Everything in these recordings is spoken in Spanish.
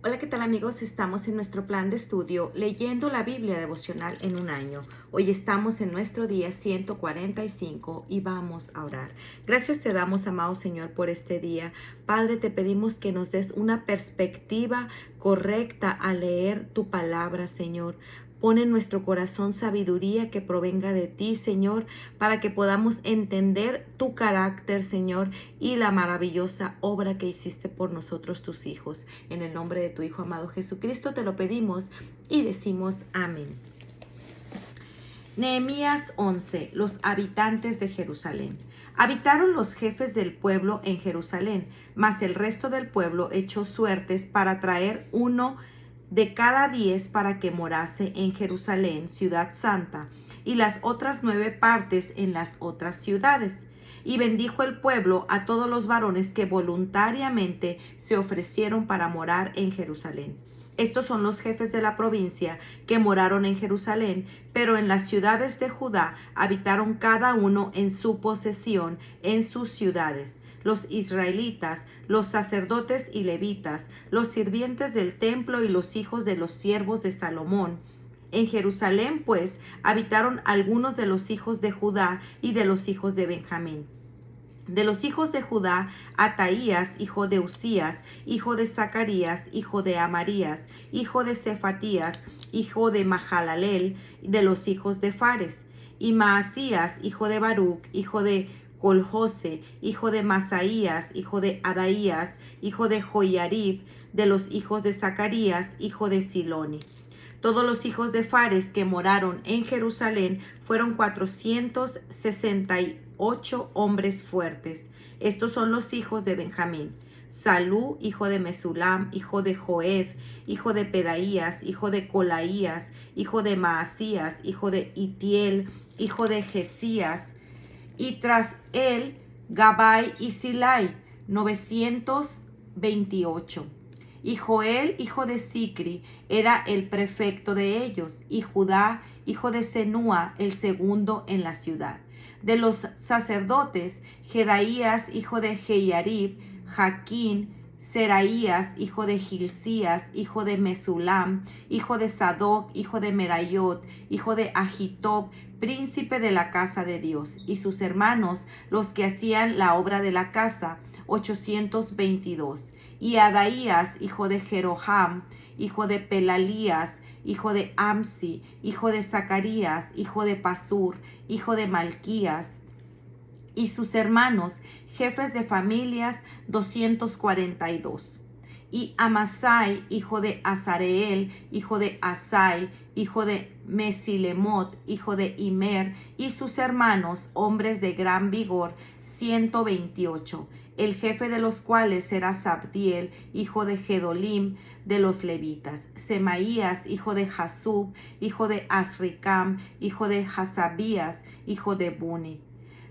Hola, ¿qué tal amigos? Estamos en nuestro plan de estudio leyendo la Biblia devocional en un año. Hoy estamos en nuestro día 145 y vamos a orar. Gracias te damos, amado Señor, por este día. Padre, te pedimos que nos des una perspectiva correcta al leer tu palabra, Señor. Pon en nuestro corazón sabiduría que provenga de ti, Señor, para que podamos entender tu carácter, Señor, y la maravillosa obra que hiciste por nosotros, tus hijos. En el nombre de tu Hijo amado Jesucristo te lo pedimos y decimos amén. Nehemías 11. Los habitantes de Jerusalén. Habitaron los jefes del pueblo en Jerusalén, mas el resto del pueblo echó suertes para traer uno de cada 10 para que morase en Jerusalén, ciudad santa, y las otras 9 partes en las otras ciudades. Y bendijo el pueblo a todos los varones que voluntariamente se ofrecieron para morar en Jerusalén. Estos son los jefes de la provincia que moraron en Jerusalén, pero en las ciudades de Judá habitaron cada uno en su posesión en sus ciudades. Los israelitas, los sacerdotes y levitas, los sirvientes del templo y los hijos de los siervos de Salomón. En Jerusalén, pues, habitaron algunos de los hijos de Judá y de los hijos de Benjamín. De los hijos de Judá, Ataías, hijo de Usías, hijo de Zacarías, hijo de Amarías, hijo de Cefatías, hijo de Mahalalel, de los hijos de Fares. Y Maasías, hijo de Baruc, hijo de Coljose, hijo de Masaías, hijo de Adaías, hijo de Joiarib, de los hijos de Zacarías, hijo de Siloni. Todos los hijos de Fares que moraron en Jerusalén fueron 468 hombres fuertes. Estos son los hijos de Benjamín: Salú, hijo de Mesulam, hijo de Joed, hijo de Pedaías, hijo de Colaías, hijo de Maasías, hijo de Itiel, hijo de Jesías, y tras él Gabai y Silai, 928. Y Joel, hijo de Sicri, era el prefecto de ellos, y Judá, hijo de Senúa, el segundo en la ciudad. De los sacerdotes, Jedaías, hijo de Jeiarib, Jaquín, Seraías, hijo de Gilcías, hijo de Mesulam, hijo de Sadoc, hijo de Merayot, hijo de Ahitob, príncipe de la casa de Dios, y sus hermanos, los que hacían la obra de la casa, 822. Y Adaías, hijo de Jeroham, hijo de Pelalías, hijo de Amsi, hijo de Zacarías, hijo de Pasur, hijo de Malquías, y sus hermanos, jefes de familias, 242. Y Amasai, hijo de Azareel, hijo de Asai, hijo de Mesilemot, hijo de Imer, y sus hermanos, hombres de gran vigor, 128. El jefe de los cuales era Sabdiel, hijo de Gedolim, de los levitas. Semaías, hijo de Jasub, hijo de Asricam, hijo de Hasabías, hijo de Buni.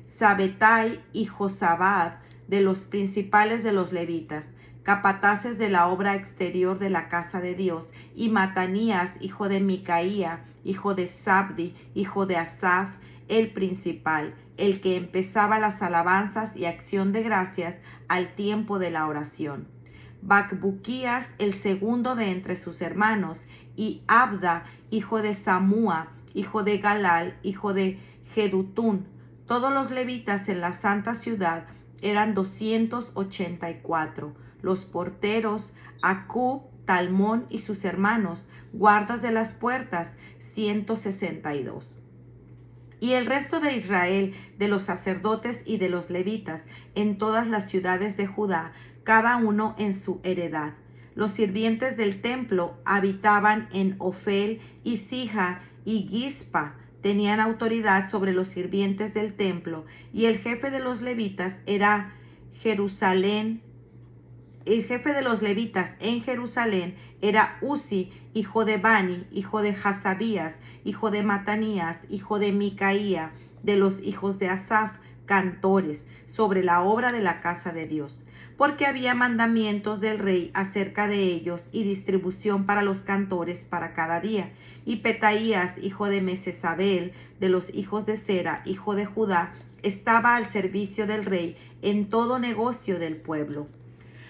Sabetai y Josabad, de los principales de los levitas, capataces de la obra exterior de la casa de Dios, y Matanías, hijo de Micaía, hijo de Sabdi, hijo de Asaf, el principal, el que empezaba las alabanzas y acción de gracias al tiempo de la oración. Bacbuquías, el segundo de entre sus hermanos, y Abda, hijo de Samúa, hijo de Galal, hijo de Jedutún. Todos los levitas en la santa ciudad eran 284. Los porteros, Acub, Talmón y sus hermanos, guardas de las puertas, 162. Y el resto de Israel, de los sacerdotes y de los levitas, en todas las ciudades de Judá, cada uno en su heredad. Los sirvientes del templo habitaban en Ofel y Sija y Gispa, tenían autoridad sobre los sirvientes del templo, y el jefe de los levitas era Jerusalén. El jefe de los levitas en Jerusalén era Uzi, hijo de Bani, hijo de Hasabías, hijo de Matanías, hijo de Micaía, de los hijos de Asaf, cantores, sobre la obra de la casa de Dios, porque había mandamientos del rey acerca de ellos y distribución para los cantores para cada día. Y Petaías, hijo de Mesesabel, de los hijos de Sera, hijo de Judá, estaba al servicio del rey en todo negocio del pueblo.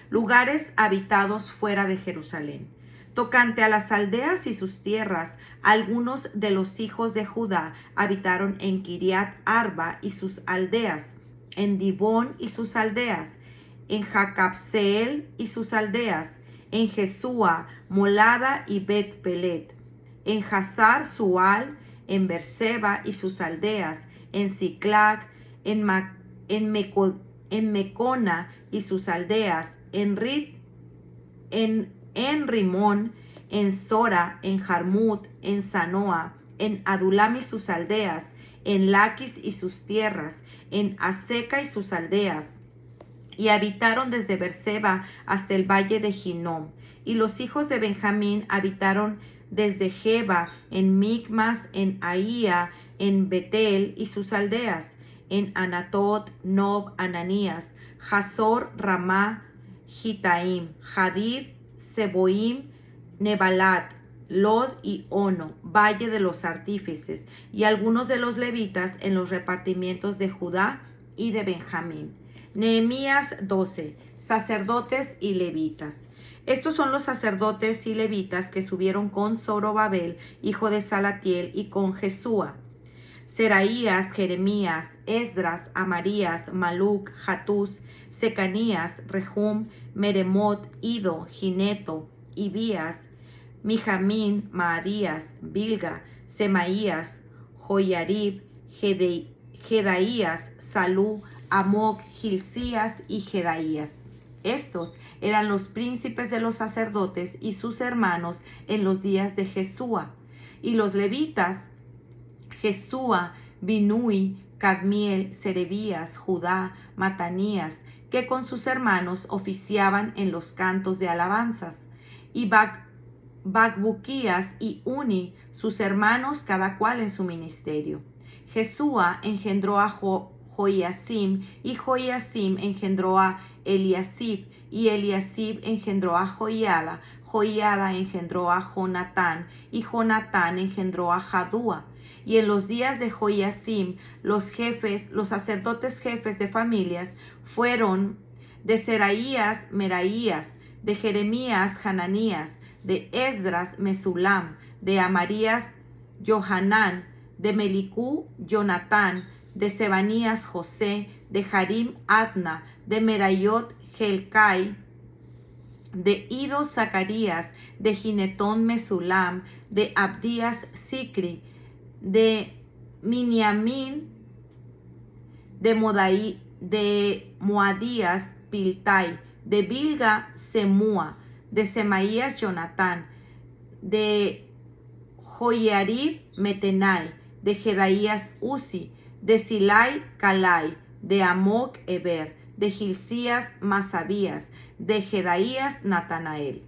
lugares habitados fuera de Jerusalén. Tocante a las aldeas y sus tierras, algunos de los hijos de Judá habitaron en Kiriat Arba y sus aldeas, en Dibón y sus aldeas, en Jacabseel y sus aldeas, en Jesúa, Molada y Bet Pelet, en Hazar Sual, en Berseba y sus aldeas, en Siclag, en Mecona y sus aldeas, en Rimón, en Sora, en Jarmut, en Sanoa, en Adulam y sus aldeas, en Laquis y sus tierras, en Aseca y sus aldeas, y habitaron desde Berseba hasta el valle de Hinnom. Y los hijos de Benjamín habitaron desde Geba, en Micmas, en Ahía, en Betel y sus aldeas, en Anatot, Nob, Ananías, Hazor, Ramá, Gitaim, Hadid, Seboim, Nebalat, Lod y Ono, valle de los artífices, y algunos de los levitas en los repartimientos de Judá y de Benjamín. Nehemías 12, sacerdotes y levitas. Estos son los sacerdotes y levitas que subieron con Zorobabel, hijo de Salatiel, y con Jesúa: Seraías, Jeremías, Esdras, Amarías, Maluc, Hatús, Secanías, Rehum, Meremot, Ido, Gineto, Ibías, Mijamín, Maadías, Bilga, Semaías, Joyarib, Jedaías, Salú, Amok, Gilcías y Jedaías. Estos eran los príncipes de los sacerdotes y sus hermanos en los días de Jesúa. Y los levitas: Jesúa, Binui, Cadmiel, Serebías, Judá, Matanías, que con sus hermanos oficiaban en los cantos de alabanzas, y Bacbuquías y Uni, sus hermanos, cada cual en su ministerio. Jesúa engendró a Joiasim, y Joiasim engendró a Eliasib, y Eliasib engendró a Joiada, Joiada engendró a Jonatán, y Jonatán engendró a Jadúa. Y en los días de Joiasim, los sacerdotes jefes de familias fueron de Seraías, Meraías, de Jeremías, Hananías, de Esdras, Mesulam, de Amarías, Johanán, de Melicú, Jonatán, de Sebanías, José, de Harim, Adna, de Merayot, Helcai, de Ido, Zacarías, de Ginetón, Mesulam, de Abdías, Sicri, de Miniamín, de Moadías, Piltai, de Bilga, Semúa, de Semaías, Jonatán, de Joiarib, Metenai, de Jedaías, Uzi, de Silai, Calai, de Amok, Eber, de Gilcías, Masabías, de Jedaías, Natanael.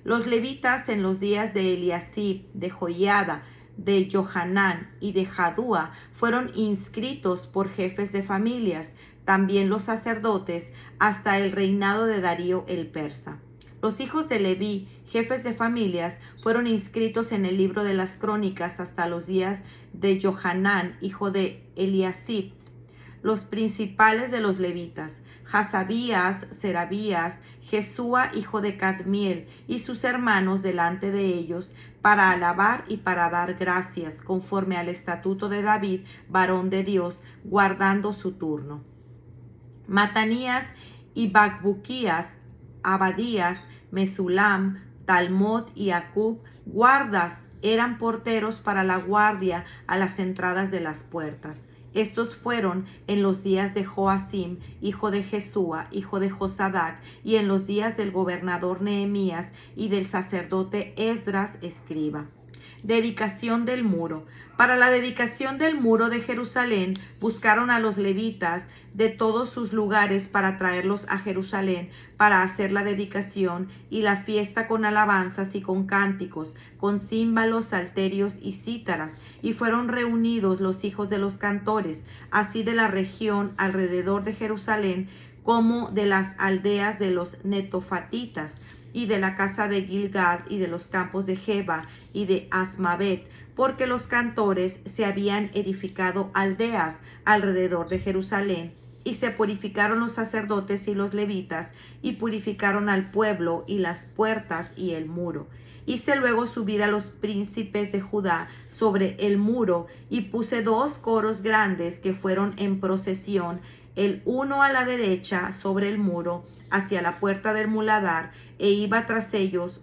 Los levitas en los días de Eliasib, de Joiada, de Johanán y de Jadúa fueron inscritos por jefes de familias, también los sacerdotes, hasta el reinado de Darío el persa. Los hijos de Leví, jefes de familias, fueron inscritos en el libro de las crónicas hasta los días de Johanán, hijo de Eliasib. Los principales de los levitas: Hasabías, Serabías, Jesúa, hijo de Cadmiel, y sus hermanos delante de ellos, para alabar y para dar gracias, conforme al estatuto de David, varón de Dios, guardando su turno. Matanías y Bacbuquías, Abadías, Mesulam, Talmot y Acub, guardas, eran porteros para la guardia a las entradas de las puertas. Estos fueron en los días de Joacim, hijo de Jesúa, hijo de Josadac, y en los días del gobernador Nehemías y del sacerdote Esdras, escriba. Dedicación del muro. Para la dedicación del muro de Jerusalén buscaron a los levitas de todos sus lugares para traerlos a Jerusalén para hacer la dedicación y la fiesta con alabanzas y con cánticos, con címbalos, salterios y cítaras, y fueron reunidos los hijos de los cantores, así de la región alrededor de Jerusalén como de las aldeas de los netofatitas, y de la casa de Gilgad, y de los campos de Geba, y de Asmavet, porque los cantores se habían edificado aldeas alrededor de Jerusalén, Y se purificaron los sacerdotes y los levitas, y purificaron al pueblo y las puertas y el muro. Hice luego subir a los príncipes de Judá sobre el muro, y puse 2 coros grandes que fueron en procesión, el uno a la derecha sobre el muro, hacia la puerta del muladar, e iba tras ellos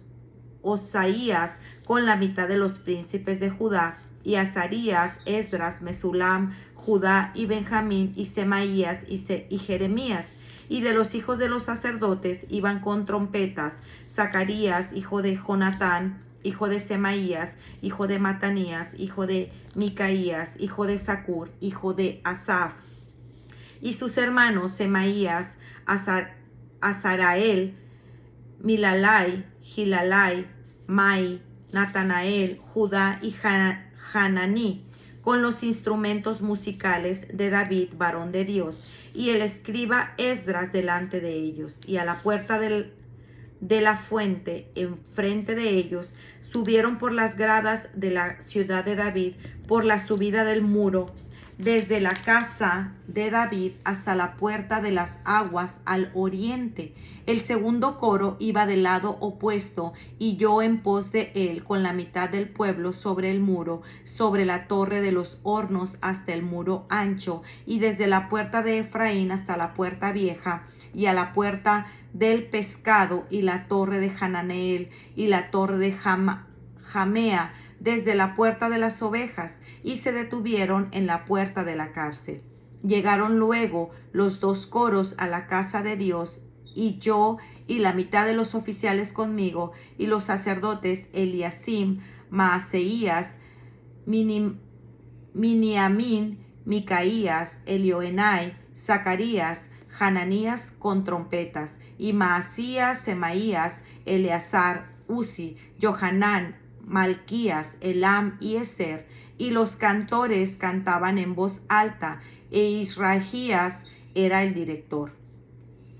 Osaías con la mitad de los príncipes de Judá, y Azarías, Esdras, Mesulam, Judá y Benjamín, y Semaías y Jeremías. Y de los hijos de los sacerdotes iban con trompetas Zacarías, hijo de Jonatán, hijo de Semaías, hijo de Matanías, hijo de Micaías, hijo de Zacur, hijo de Asaf, y sus hermanos Semaías, Azarael, Milalai, Gilalai, Mai, Natanael, Judá y Hananí, con los instrumentos musicales de David, varón de Dios, y el escriba Esdras delante de ellos. Y a la puerta de la fuente, enfrente de ellos, subieron por las gradas de la ciudad de David, por la subida del muro, desde la casa de David hasta la puerta de las aguas al oriente. El segundo coro iba del lado opuesto, y yo en pos de él con la mitad del pueblo sobre el muro, sobre la torre de los hornos hasta el muro ancho, y desde la puerta de Efraín hasta la puerta vieja, y a la puerta del pescado, y la torre de Hananeel, y la torre de Jamea, desde la puerta de las ovejas, y se detuvieron en la puerta de la cárcel. Llegaron luego los 2 coros a la casa de Dios, y yo y la mitad de los oficiales conmigo, y los sacerdotes Eliasim, Maaseías, Miniamín, Micaías, Elioenai, Zacarías, Hananías con trompetas, y Maasías, Semaías, Eleazar, Uzi, Johanán, Malquías, Elam y Ezer, y los cantores cantaban en voz alta, e Israías era el director.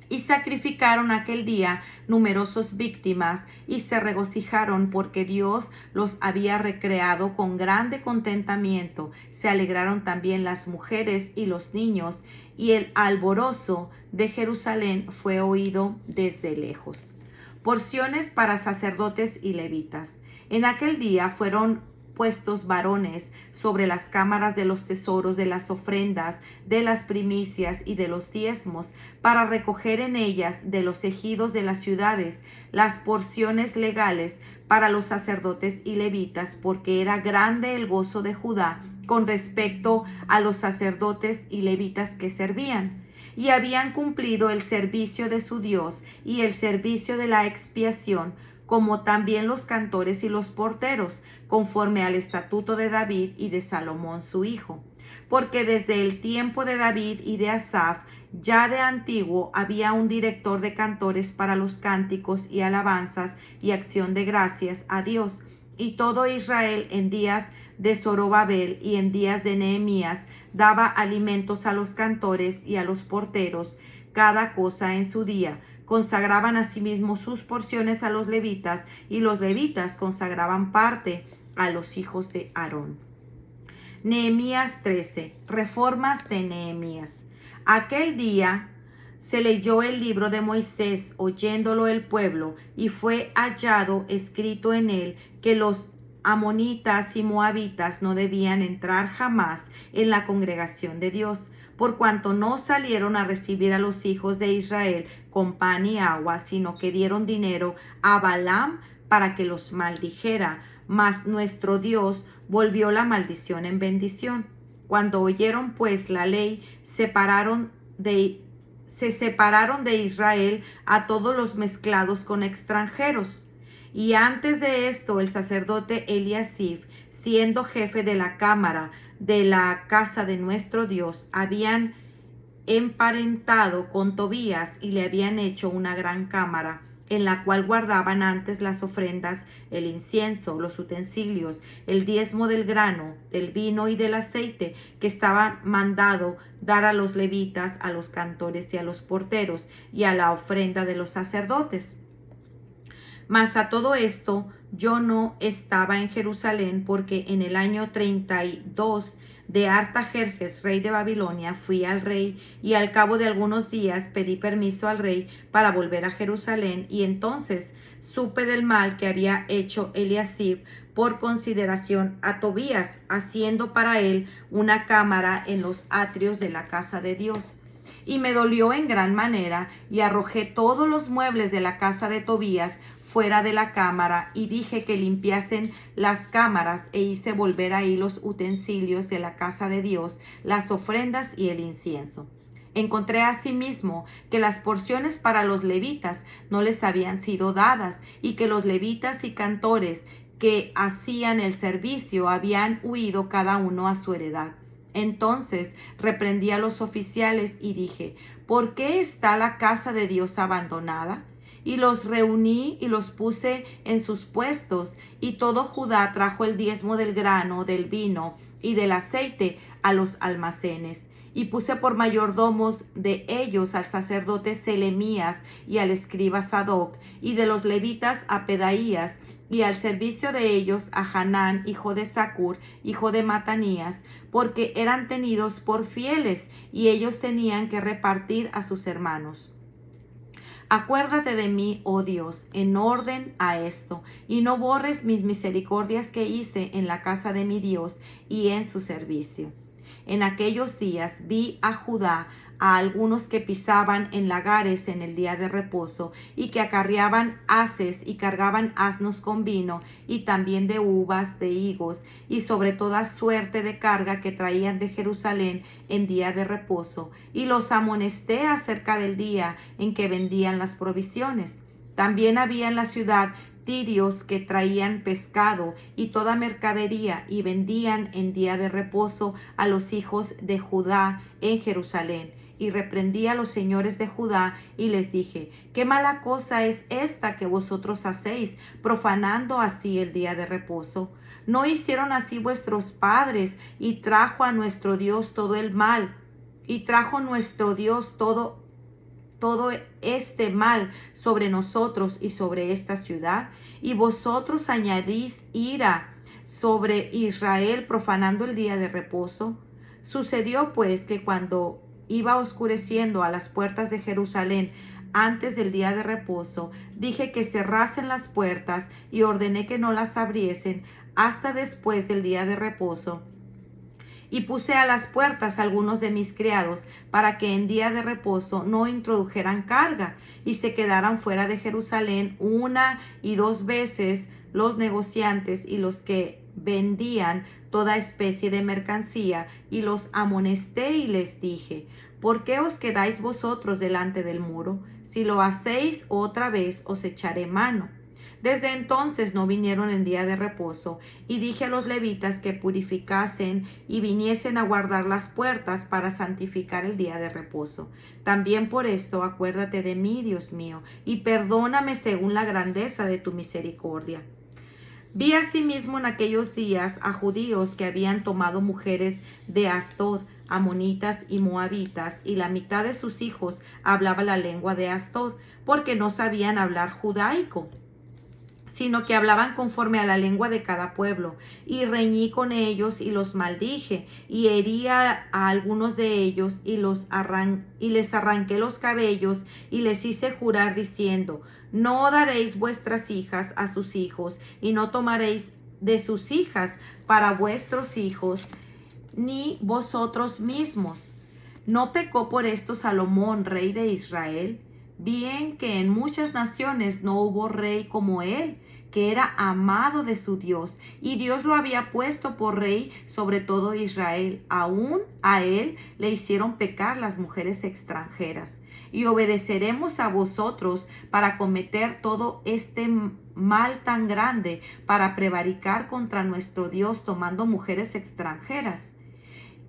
Y sacrificaron aquel día numerosas víctimas, y se regocijaron porque Dios los había recreado con grande contentamiento. Se alegraron también las mujeres y los niños, y el alborozo de Jerusalén fue oído desde lejos. Porciones para sacerdotes y levitas. En aquel día fueron puestos varones sobre las cámaras de los tesoros de las ofrendas, de las primicias y de los diezmos, para recoger en ellas de los ejidos de las ciudades las porciones legales para los sacerdotes y levitas, porque era grande el gozo de Judá con respecto a los sacerdotes y levitas que servían. Y habían cumplido el servicio de su Dios y el servicio de la expiación, como también los cantores y los porteros, conforme al estatuto de David y de Salomón su hijo. Porque desde el tiempo de David y de Asaf, ya de antiguo, había un director de cantores para los cánticos y alabanzas y acción de gracias a Dios. Y todo Israel en días de Zorobabel y en días de Nehemías daba alimentos a los cantores y a los porteros, cada cosa en su día. Consagraban asimismo sus porciones a los levitas, y los levitas consagraban parte a los hijos de Aarón. Nehemías 13. Reformas de Nehemías. Aquel día se leyó el libro de Moisés, oyéndolo el pueblo, y fue hallado escrito en él que los amonitas y moabitas no debían entrar jamás en la congregación de Dios, por cuanto no salieron a recibir a los hijos de Israel con pan y agua, sino que dieron dinero a Balaam para que los maldijera. Mas nuestro Dios volvió la maldición en bendición. Cuando oyeron pues la ley, se separaron de Israel a todos los mezclados con extranjeros. Y antes de esto, el sacerdote Eliasib, siendo jefe de la cámara de la casa de nuestro Dios, habían emparentado con Tobías y le habían hecho una gran cámara, en la cual guardaban antes las ofrendas, el incienso, los utensilios, el diezmo del grano, del vino y del aceite, que estaban mandado dar a los levitas, a los cantores y a los porteros, y a la ofrenda de los sacerdotes. Mas a todo esto yo no estaba en Jerusalén, porque en el año 32 de Artajerjes, rey de Babilonia, fui al rey, y al cabo de algunos días pedí permiso al rey para volver a Jerusalén, y entonces supe del mal que había hecho Eliasib por consideración a Tobías, haciendo para él una cámara en los atrios de la casa de Dios. Y me dolió en gran manera, y arrojé todos los muebles de la casa de Tobías fuera de la cámara, y dije que limpiasen las cámaras, e hice volver ahí los utensilios de la casa de Dios, las ofrendas y el incienso. Encontré asimismo que las porciones para los levitas no les habían sido dadas, y que los levitas y cantores que hacían el servicio habían huido cada uno a su heredad. Entonces reprendí a los oficiales y dije: ¿por qué está la casa de Dios abandonada? Y los reuní y los puse en sus puestos, y todo Judá trajo el diezmo del grano, del vino y del aceite a los almacenes. Y puse por mayordomos de ellos al sacerdote Selemías y al escriba Sadoc, y de los levitas a Pedaías, y al servicio de ellos a Hanán, hijo de Zacur, hijo de Matanías, porque eran tenidos por fieles, y ellos tenían que repartir a sus hermanos. Acuérdate de mí, oh Dios, en orden a esto, y no borres mis misericordias que hice en la casa de mi Dios y en su servicio. En aquellos días vi a Judá a algunos que pisaban en lagares en el día de reposo, y que acarreaban haces y cargaban asnos con vino, y también de uvas, de higos, y sobre toda suerte de carga que traían de Jerusalén en día de reposo, y los amonesté acerca del día en que vendían las provisiones. También había en la ciudad tirios que traían pescado y toda mercadería, y vendían en día de reposo a los hijos de Judá en Jerusalén. Y reprendí a los señores de Judá y les dije: ¿qué mala cosa es esta que vosotros hacéis, profanando así el día de reposo? ¿No hicieron así vuestros padres, y trajo a nuestro Dios todo el mal? Y trajo nuestro Dios todo este mal sobre nosotros y sobre esta ciudad, y vosotros añadís ira sobre Israel, profanando el día de reposo. Sucedió pues que cuando iba oscureciendo a las puertas de Jerusalén antes del día de reposo, dije que cerrasen las puertas, y ordené que no las abriesen hasta después del día de reposo. Y puse a las puertas algunos de mis criados, para que en día de reposo no introdujeran carga, y se quedaran fuera de Jerusalén 1 y 2 veces los negociantes y los que vendían toda especie de mercancía, y los amonesté y les dije: ¿por qué os quedáis vosotros delante del muro? Si lo hacéis otra vez, os echaré mano. Desde entonces no vinieron en día de reposo, y dije a los levitas que purificasen y viniesen a guardar las puertas para santificar el día de reposo. También por esto acuérdate de mí, Dios mío, y perdóname según la grandeza de tu misericordia. Vi asimismo en aquellos días a judíos que habían tomado mujeres de Asdod, amonitas y moabitas, y la mitad de sus hijos hablaba la lengua de Asdod, porque no sabían hablar judaico, sino que hablaban conforme a la lengua de cada pueblo. Y reñí con ellos y los maldije, y herí a algunos de ellos, y les arranqué los cabellos, y les hice jurar diciendo: no daréis vuestras hijas a sus hijos, y no tomaréis de sus hijas para vuestros hijos, ni vosotros mismos. ¿No pecó por esto Salomón, rey de Israel? Bien que en muchas naciones no hubo rey como él, que era amado de su Dios, y Dios lo había puesto por rey sobre todo Israel. Aún a él le hicieron pecar las mujeres extranjeras. Y obedeceremos a vosotros para cometer todo este mal tan grande, para prevaricar contra nuestro Dios tomando mujeres extranjeras.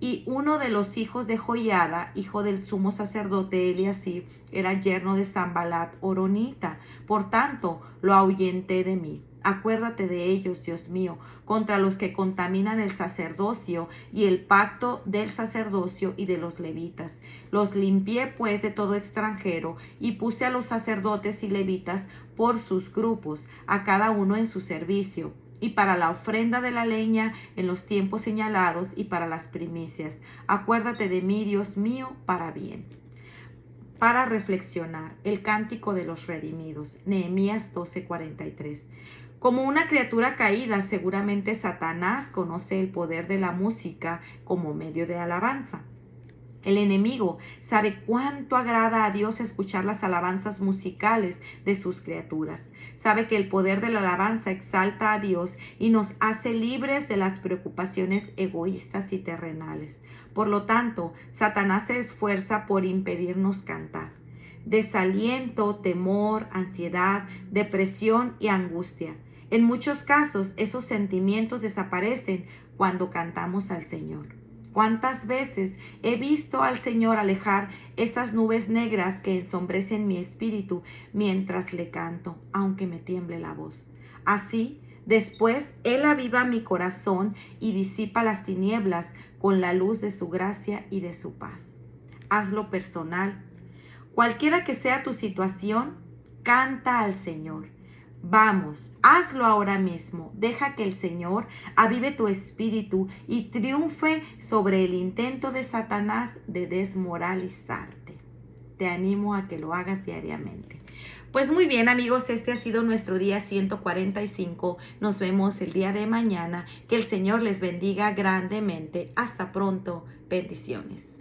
Y uno de los hijos de Joiada, hijo del sumo sacerdote Eliasib, era yerno de Sanbalat horonita. Por tanto, lo ahuyenté de mí. Acuérdate de ellos, Dios mío, contra los que contaminan el sacerdocio y el pacto del sacerdocio y de los levitas. Los limpié pues de todo extranjero, y puse a los sacerdotes y levitas por sus grupos, a cada uno en su servicio. y para la ofrenda de la leña en los tiempos señalados y para las primicias. Acuérdate de mí, Dios mío, para bien. Para reflexionar, el cántico de los redimidos, Nehemías 12:43. Como una criatura caída, seguramente Satanás conoce el poder de la música como medio de alabanza. El enemigo sabe cuánto agrada a Dios escuchar las alabanzas musicales de sus criaturas. Sabe que el poder de la alabanza exalta a Dios y nos hace libres de las preocupaciones egoístas y terrenales. Por lo tanto, Satanás se esfuerza por impedirnos cantar. Desaliento, temor, ansiedad, depresión y angustia. En muchos casos, esos sentimientos desaparecen cuando cantamos al Señor. ¿Cuántas veces he visto al Señor alejar esas nubes negras que ensombrecen mi espíritu mientras le canto, aunque me tiemble la voz? Así, después Él aviva mi corazón y disipa las tinieblas con la luz de su gracia y de su paz. Hazlo personal. Cualquiera que sea tu situación, canta al Señor. Vamos, hazlo ahora mismo. Deja que el Señor avive tu espíritu y triunfe sobre el intento de Satanás de desmoralizarte. Te animo a que lo hagas diariamente. Pues muy bien, amigos, este ha sido nuestro día 145. Nos vemos el día de mañana. Que el Señor les bendiga grandemente. Hasta pronto. Bendiciones.